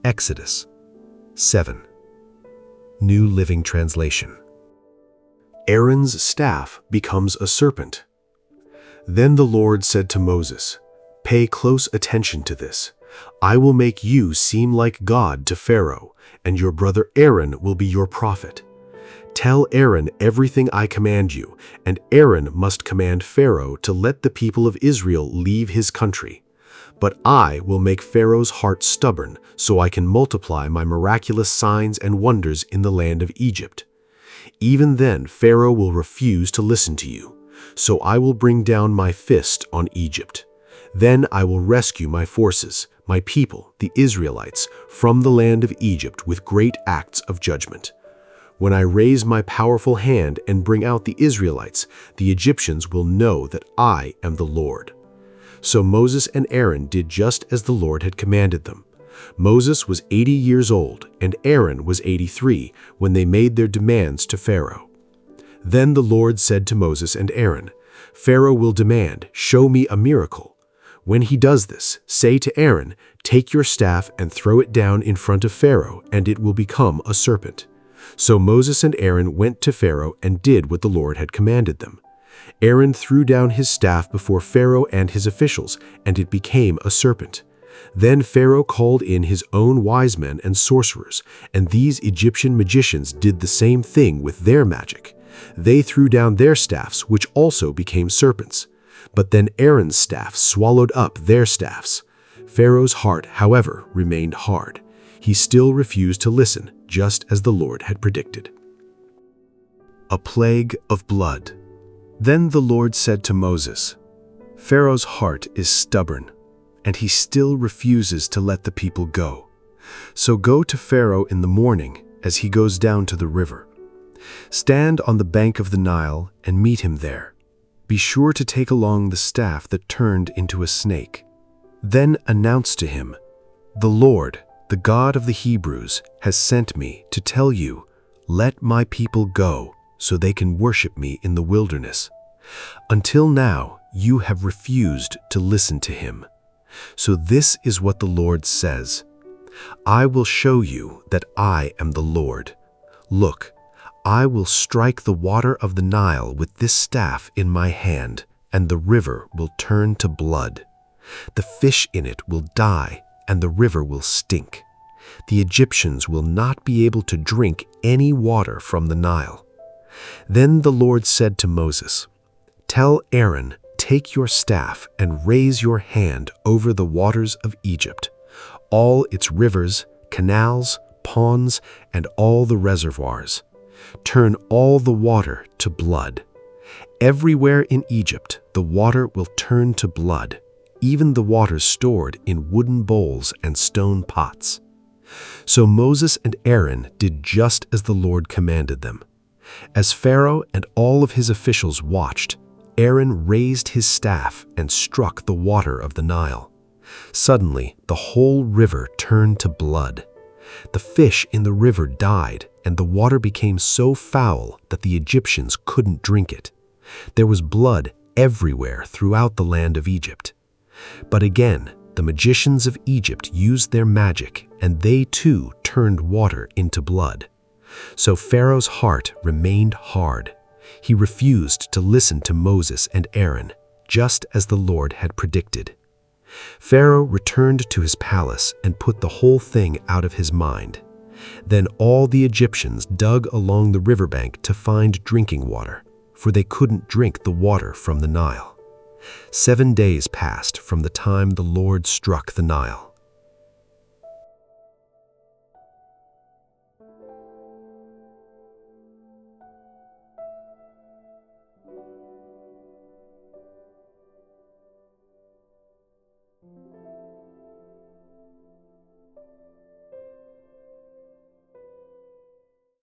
Exodus 7. New Living Translation. Aaron's staff becomes a serpent. Then the Lord said to Moses, "Pay close attention to this. I will make you seem like God to Pharaoh, and your brother Aaron will be your prophet. Tell Aaron everything I command you, and Aaron must command Pharaoh to let the people of Israel leave his country. But I will make Pharaoh's heart stubborn, so I can multiply my miraculous signs and wonders in the land of Egypt. Even then Pharaoh will refuse to listen to you, so I will bring down my fist on Egypt. Then I will rescue my forces, my people, the Israelites, from the land of Egypt with great acts of judgment. When I raise my powerful hand and bring out the Israelites, the Egyptians will know that I am the Lord." So Moses and Aaron did just as the Lord had commanded them. Moses was 80 years old and Aaron was 83 when they made their demands to Pharaoh. Then the Lord said to Moses and Aaron, "Pharaoh will demand, 'Show me a miracle.' When he does this, say to Aaron, 'Take your staff and throw it down in front of Pharaoh, and it will become a serpent.'" So Moses and Aaron went to Pharaoh and did what the Lord had commanded them. Aaron threw down his staff before Pharaoh and his officials, and it became a serpent. Then Pharaoh called in his own wise men and sorcerers, and these Egyptian magicians did the same thing with their magic. They threw down their staffs, which also became serpents. But then Aaron's staff swallowed up their staffs. Pharaoh's heart, however, remained hard. He still refused to listen, just as the Lord had predicted. A plague of blood. Then the Lord said to Moses, "Pharaoh's heart is stubborn, and he still refuses to let the people go. So go to Pharaoh in the morning as he goes down to the river. Stand on the bank of the Nile and meet him there. Be sure to take along the staff that turned into a snake. Then announce to him, 'The Lord, the God of the Hebrews, has sent me to tell you, let my people go so they can worship me in the wilderness. Until now, you have refused to listen to him. So this is what the Lord says. I will show you that I am the Lord. Look, I will strike the water of the Nile with this staff in my hand, and the river will turn to blood. The fish in it will die, and the river will stink. The Egyptians will not be able to drink any water from the Nile." Then the Lord said to Moses, "Tell Aaron, take your staff and raise your hand over the waters of Egypt, all its rivers, canals, ponds, and all the reservoirs. Turn all the water to blood. Everywhere in Egypt, the water will turn to blood, even the water stored in wooden bowls and stone pots." So Moses and Aaron did just as the Lord commanded them. As Pharaoh and all of his officials watched, Aaron raised his staff and struck the water of the Nile. Suddenly, the whole river turned to blood. The fish in the river died, and the water became so foul that the Egyptians couldn't drink it. There was blood everywhere throughout the land of Egypt. But again, the magicians of Egypt used their magic, and they too turned water into blood. So Pharaoh's heart remained hard. He refused to listen to Moses and Aaron, just as the Lord had predicted. Pharaoh returned to his palace and put the whole thing out of his mind. Then all the Egyptians dug along the riverbank to find drinking water, for they couldn't drink the water from the Nile. 7 days passed from the time the Lord struck the Nile.